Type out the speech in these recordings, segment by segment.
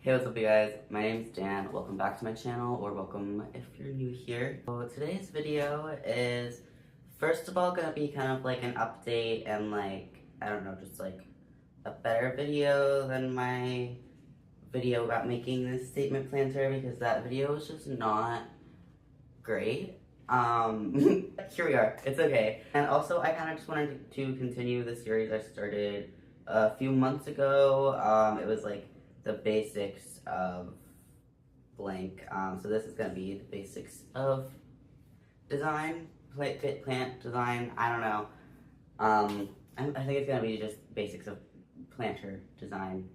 Hey, what's up you guys? My name's Dan. Welcome back to my channel, or welcome if you're new here. So today's video is, first of all, gonna be kind of like an update and like, I don't know, just like a better video than my video about making this statement planter, because that video was just not great. Here we are. It's okay. And also, I kind of just wanted to continue the series I started a few months ago. It was like the basics of blank. So this is gonna be the basics of design, plant design. I don't know. I think it's gonna be just basics of planter design.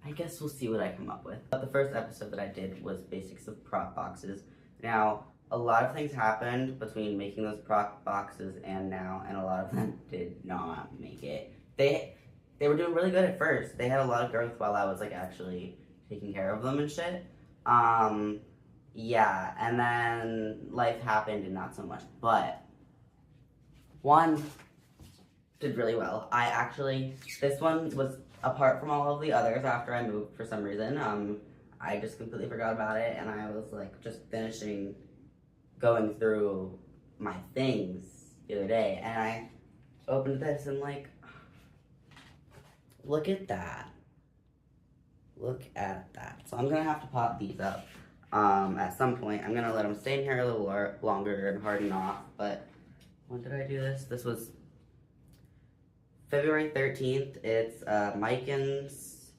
I guess we'll see what I come up with. But the first episode that I did was basics of prop boxes. Now, a lot of things happened between making those prop boxes and now, and a lot of them did not make it. They were doing really good at first. They had a lot of growth while I was like actually taking care of them and shit. Yeah, and then life happened and not so much. But one did really well. This one was apart from all of the others after I moved for some reason. I just completely forgot about it, and I was like just going through my things the other day, and I opened this and like, look at that. Look at that. So I'm gonna have to pop these up at some point. I'm gonna let them stay in here a little longer and harden off, but when did I do this? This was February 13th. It's Micans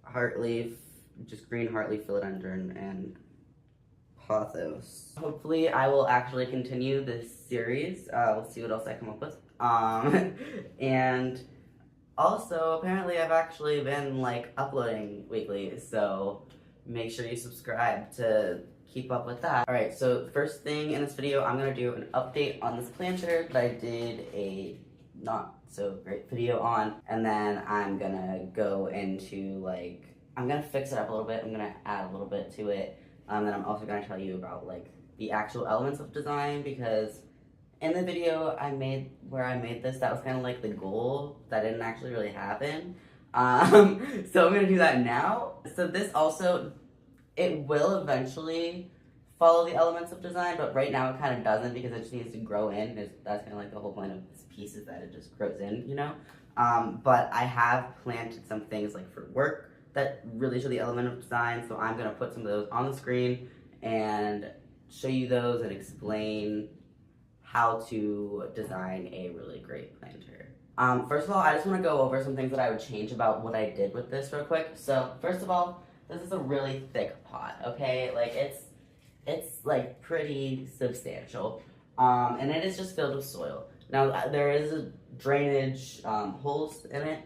Heartleaf, just green Heartleaf philodendron, and pothos. Hopefully I will actually continue this series. We'll see what else I come up with. And also, apparently I've actually been like uploading weekly, so make sure you subscribe to keep up with that. Alright, so first thing in this video, I'm gonna do an update on this planter that I did a not so great video on, and then I'm gonna go into like, I'm gonna fix it up a little bit, I'm gonna add a little bit to it, and then I'm also gonna tell you about like the actual elements of design, because in the video I made this, that was kind of like the goal that didn't actually really happen. So I'm gonna do that now. So this also, it will eventually follow the elements of design, but right now it kind of doesn't, because it just needs to grow in. That's kind of like the whole point of this piece, is that it just grows in, you know? But I have planted some things like for work that really show the element of design, so I'm gonna put some of those on the screen and show you those and explain how to design a really great planter. First of all, I just want to go over some things that I would change about what I did with this real quick. So first of all, this is a really thick pot, okay? Like it's like pretty substantial, and it is just filled with soil. Now there is a drainage holes in it,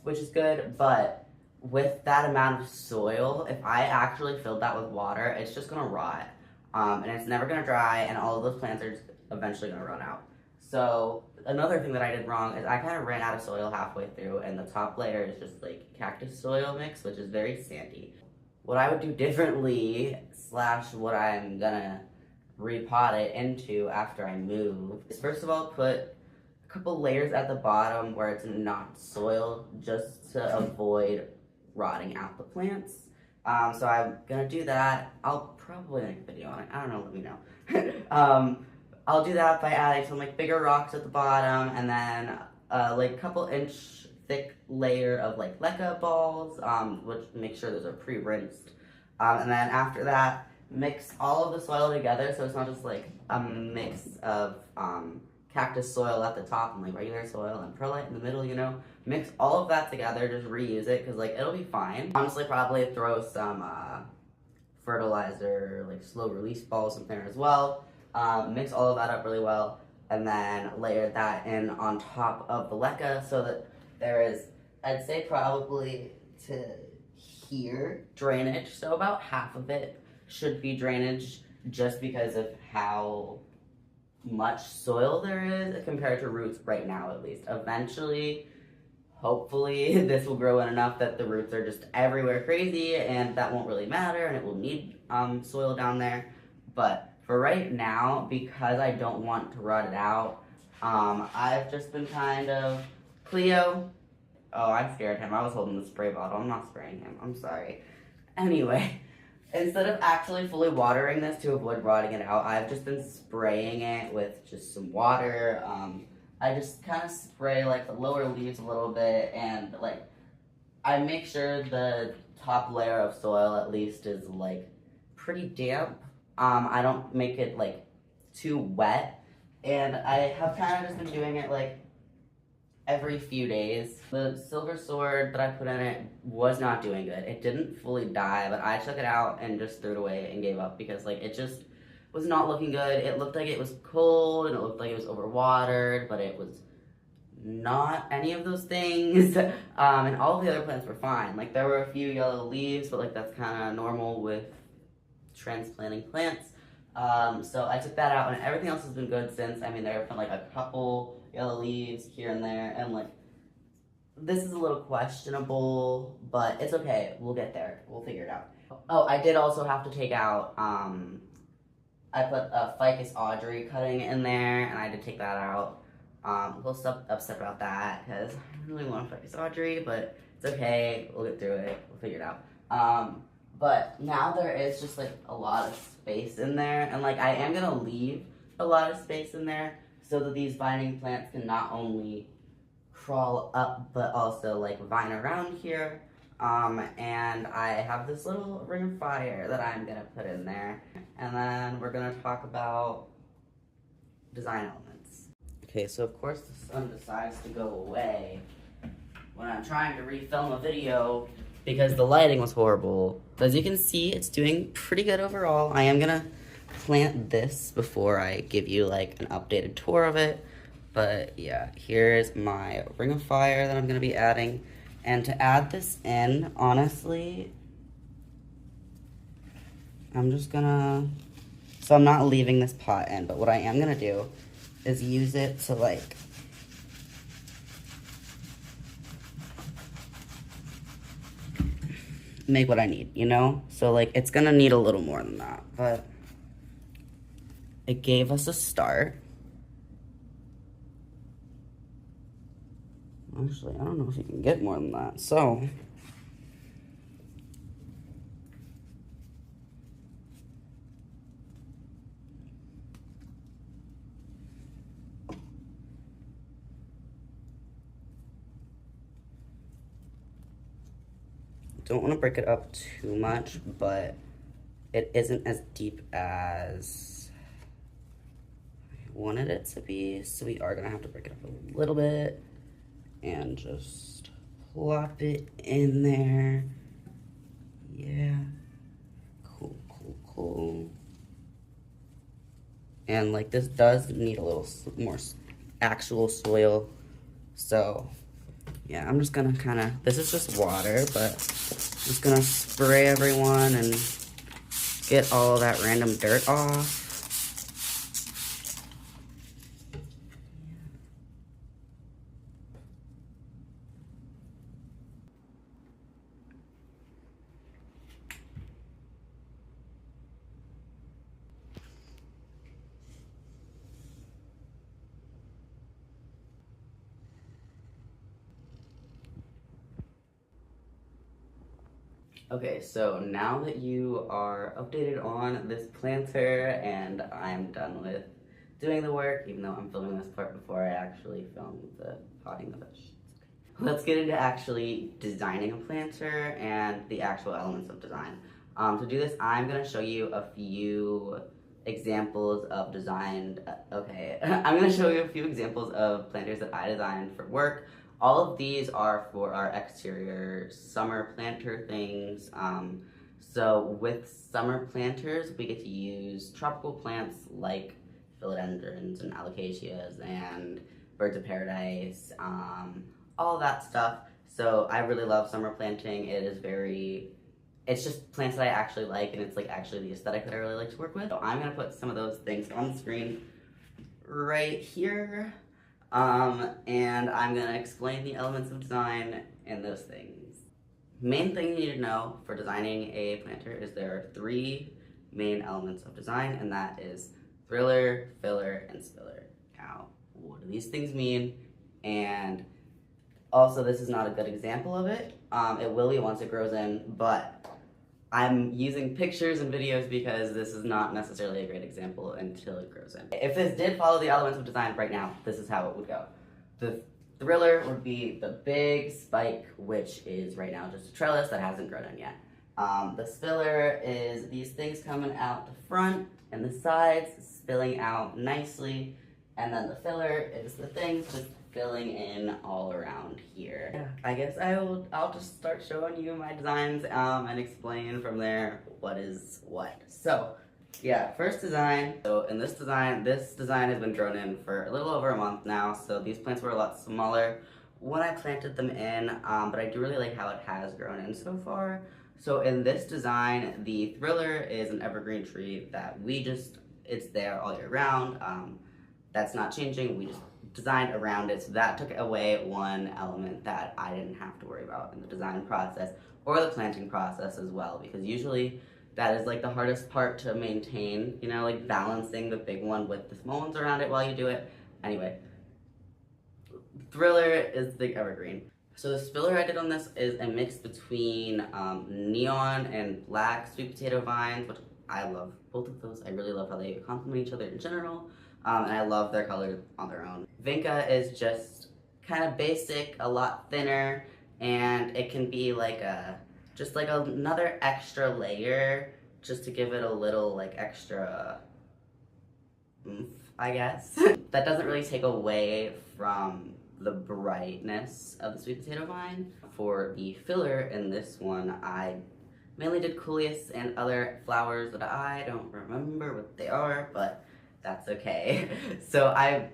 which is good, but with that amount of soil, if I actually filled that with water, it's just gonna rot, and it's never gonna dry, and all of those plants are eventually gonna run out. So another thing that I did wrong is I kind of ran out of soil halfway through, and the top layer is just like cactus soil mix, which is very sandy. What I would do differently, / what I'm gonna repot it into after I move, is first of all put a couple layers at the bottom where it's not soil, just to avoid rotting out the plants. So I'm gonna do that. I'll probably make a video on it. I don't know, let me know. I'll do that by adding some like bigger rocks at the bottom, and then like a couple inch thick layer of like leca balls, which make sure those are pre-rinsed. And then after that, mix all of the soil together, so it's not just like a mix of cactus soil at the top and like regular soil and perlite in the middle, you know? Mix all of that together, just reuse it, because like it'll be fine. Honestly, probably throw some fertilizer, like slow release balls in there as well. Mix all of that up really well, and then layer that in on top of the leca, so that there is, I'd say probably to here, drainage. So about half of it should be drainage, just because of how much soil there is compared to roots right now, at least. Eventually, hopefully, this will grow in enough that the roots are just everywhere crazy, and that won't really matter, and it will need soil down there. But for right now, because I don't want to rot it out, I've just been kind of, Cleo, Oh, I scared him. I was holding the spray bottle. I'm not spraying him. I'm sorry. Anyway, instead of actually fully watering this to avoid rotting it out, I've just been spraying it with just some water. I just kind of spray like the lower leaves a little bit, and like I make sure the top layer of soil at least is like pretty damp. I don't make it like too wet, and I have kind of just been doing it like every few days. The silver sword that I put in it was not doing good. It didn't fully die, but I took it out and just threw it away and gave up because like it just was not looking good. It looked like it was cold and it looked like it was overwatered, but it was not any of those things. And all of the other plants were fine. Like there were a few yellow leaves, but like that's kind of normal with transplanting plants. So I took that out and everything else has been good since. I mean, there have been like a couple yellow leaves here and there, and like this is a little questionable, but it's okay. We'll get there. We'll figure it out. Oh, I did also have to take out, I put a Ficus Audrey cutting in there, and I did take that out. A little upset about that because I really want a Ficus Audrey, but it's okay. We'll get through it. We'll figure it out. But now there is just like a lot of space in there, and like I am gonna leave a lot of space in there so that these vining plants can not only crawl up but also like vine around here. And I have this little ring of fire that I'm gonna put in there, and then we're gonna talk about design elements. Okay, so of course the sun decides to go away when I'm trying to refilm a video because the lighting was horrible. But as you can see, it's doing pretty good overall. I am gonna plant this before I give you like an updated tour of it. But yeah, here's my ring of fire that I'm gonna be adding. And to add this in, honestly, I'm just gonna, so I'm not leaving this pot in, but what I am gonna do is use it to like, make what I need, you know? So like, it's gonna need a little more than that, but it gave us a start. Actually, I don't know if you can get more than that, so. Don't want to break it up too much, but it isn't as deep as I wanted it to be, so we are gonna have to break it up a little bit and just plop it in there. Yeah, cool, cool, cool. And like this does need a little more actual soil, so yeah, I'm just gonna kind of, this is just water, but I'm just gonna spray everyone and get all that random dirt off. Okay, so now that you are updated on this planter and I'm done with doing the work, even though I'm filming this part before I actually film the potting the fish. Let's get into actually designing a planter and the actual elements of design. To do this, I'm gonna show you a few examples of designed, I'm gonna show you a few examples of planters that I designed for work. All of these are for our exterior summer planter things. So with summer planters, we get to use tropical plants like philodendrons and alocasias and birds of paradise, all that stuff. So I really love summer planting. It's just plants that I actually like, and it's like actually the aesthetic that I really like to work with. So I'm gonna put some of those things on the screen right here. And I'm gonna explain the elements of design and those things. Main thing you need to know for designing a planter is there are 3 main elements of design, and that is thriller, filler, and spiller. Now, what do these things mean? And Also, this is not a good example of it. It will be once it grows in, but I'm using pictures and videos because this is not necessarily a great example until it grows in. If this did follow the elements of design right now, this is how it would go. The thriller would be the big spike, which is right now just a trellis that hasn't grown in yet. The spiller is these things coming out the front and the sides, spilling out nicely, and then the filler is the things just filling in all around here. Yeah, I guess I'll just start showing you my designs and explain from there what is what. So yeah, first design. So in this design has been grown in for a little over a month now, so these plants were a lot smaller when I planted them in, but I do really like how it has grown in so far. So in this design, the thriller is an evergreen tree that it's there all year round. That's not changing, we just designed around it, so that took away one element that I didn't have to worry about in the design process or the planting process as well, because usually that is like the hardest part to maintain, you know, like balancing the big one with the small ones around it while you do it. Anyway, thriller is the evergreen. So the spiller I did on this is a mix between neon and black sweet potato vines, which I love both of those. I really love how they complement each other in general, and I love their colors on their own. Vinca is just kind of basic, a lot thinner, and it can be like just like another extra layer just to give it a little like extra oomph, I guess. That doesn't really take away from the brightness of the sweet potato vine. For the filler in this one, I mainly did coleus and other flowers that I don't remember what they are, but that's okay. So I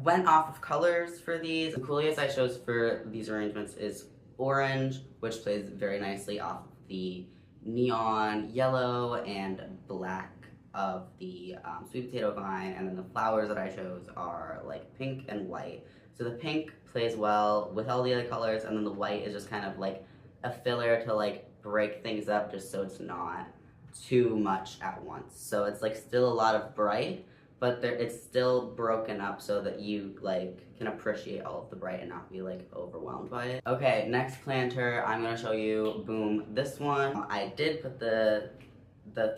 went off of colors for these. The coleus I chose for these arrangements is orange, which plays very nicely off the neon yellow and black of the sweet potato vine, and then the flowers that I chose are like pink and white. So the pink plays well with all the other colors, and then the white is just kind of like a filler to like break things up just so it's not too much at once. So it's like still a lot of bright, but it's still broken up so that you like can appreciate all of the bright and not be like overwhelmed by it. Okay, next planter, I'm gonna show you, boom, this one. I did put the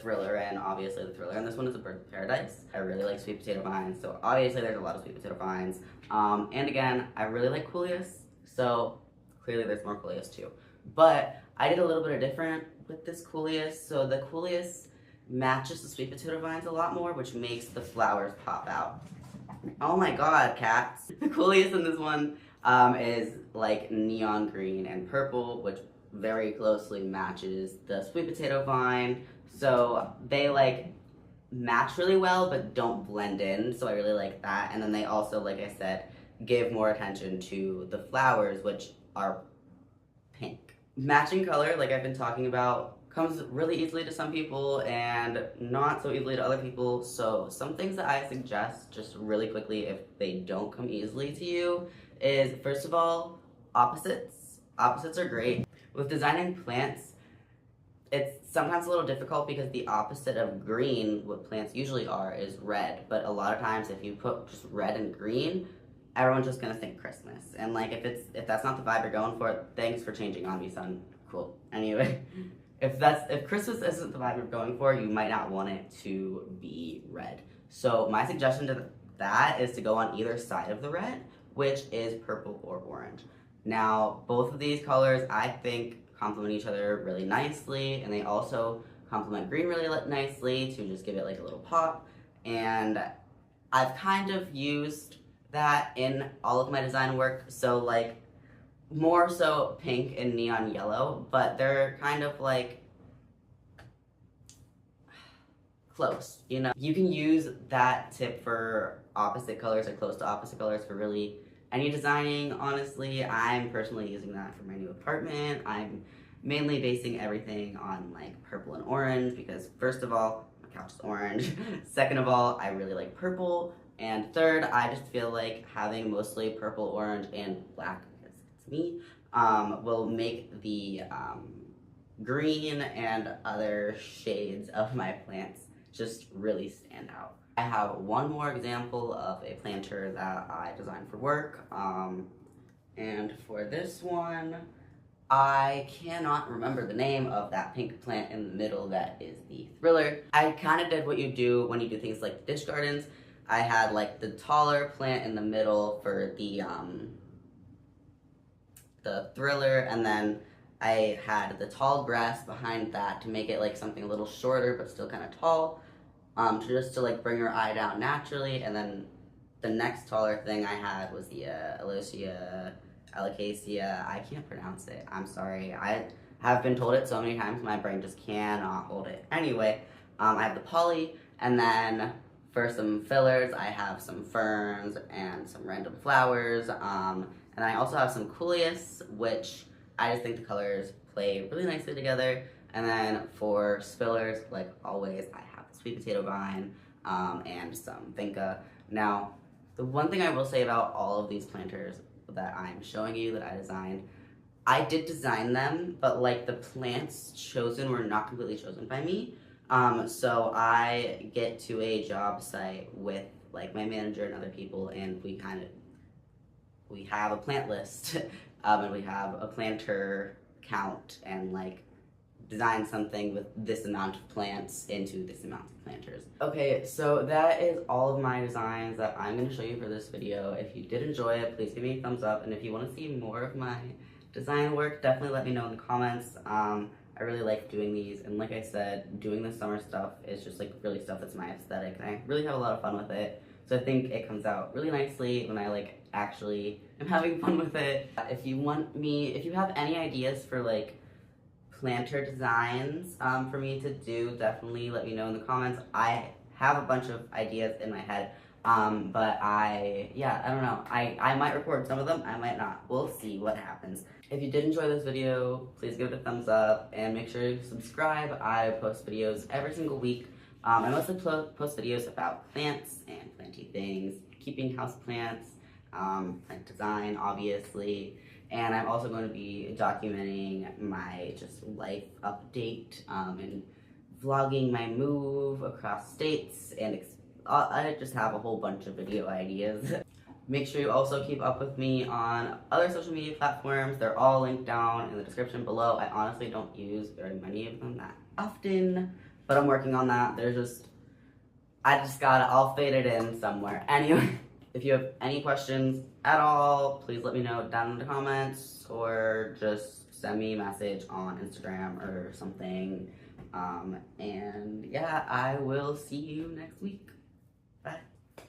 thriller in, obviously the thriller, and this one is a bird of paradise. I really like sweet potato vines, so obviously there's a lot of sweet potato vines. And again, I really like coleus, so clearly there's more coleus too. But I did a little bit of different with this coleus. So the coleus matches the sweet potato vines a lot more, which makes the flowers pop out. Oh my god, cats. The coleus in this one is like neon green and purple, which very closely matches the sweet potato vine. So they like match really well but don't blend in, so I really like that. And then they also, like I said, give more attention to the flowers, which are pink. Matching color, like I've been talking about, comes really easily to some people and not so easily to other people. So some things that I suggest just really quickly if they don't come easily to you is, first of all, opposites. Opposites are great. With designing plants, it's sometimes a little difficult because the opposite of green, what plants usually are, is red. But a lot of times if you put just red and green, everyone's just gonna think Christmas. And like if that's not the vibe you're going for, thanks for changing on me, son. Cool. Anyway, if Christmas isn't the vibe you're going for, you might not want it to be red. So my suggestion to that is to go on either side of the red, which is purple or orange. Now, both of these colors, I think, complement each other really nicely, and they also complement green really nicely to just give it like a little pop. And I've kind of used that in all of my design work, so like more so pink and neon yellow, but they're kind of like close, you know? You can use that tip for opposite colors or close to opposite colors for really any designing, honestly. I'm personally using that for my new apartment. I'm mainly basing everything on like purple and orange because first of all, my couch is orange. Second of all, I really like purple. And third, I just feel like having mostly purple, orange, and black, because it's me, will make the green and other shades of my plants just really stand out. I have one more example of a planter that I designed for work. And for this one, I cannot remember the name of that pink plant in the middle that is the Thriller. I kind of did what you do when you do things like dish gardens. I had like the taller plant in the middle for the Thriller, and then I had the tall grass behind that to make it like something a little shorter but still kind of tall, to like bring your eye down naturally. And then the next taller thing I had was the Alocasia. I can't pronounce it. I'm sorry. I have been told it so many times, my brain just cannot hold it. Anyway, I have the Polly, and then for some fillers, I have some ferns and some random flowers. And I also have some Coleus, which I just think the colors play really nicely together. And then for spillers, like always, I have the sweet potato vine and some vinca. Now, the one thing I will say about all of these planters that I'm showing you that I designed, I did design them, but like the plants chosen were not completely chosen by me. So I get to a job site with like my manager and other people, and we have a plant list, and we have a planter count, and like design something with this amount of plants into this amount of planters. Okay, so that is all of my designs that I'm going to show you for this video. If you did enjoy it, please give me a thumbs up, and if you want to see more of my design work, definitely let me know in the comments. I really like doing these, and like I said, doing the summer stuff is just like really stuff that's my aesthetic, and I really have a lot of fun with it. So I think it comes out really nicely when I like actually am having fun with it. If you have any ideas for like planter designs for me to do, definitely let me know in the comments. I have a bunch of ideas in my head, but I don't know. I might record some of them, I might not. We'll see what happens. If you did enjoy this video, please give it a thumbs up and make sure to subscribe. I post videos every single week. I mostly post videos about plants and planty things, keeping house plants, plant design, obviously. And I'm also going to be documenting my just life update and vlogging my move across states, and I just have a whole bunch of video ideas. Make sure you also keep up with me on other social media platforms. They're all linked down in the description below. I honestly don't use very many of them that often, but I'm working on that. I'll fade it in somewhere. Anyway, if you have any questions at all, please let me know down in the comments, or just send me a message on Instagram or something. And yeah, I will see you next week.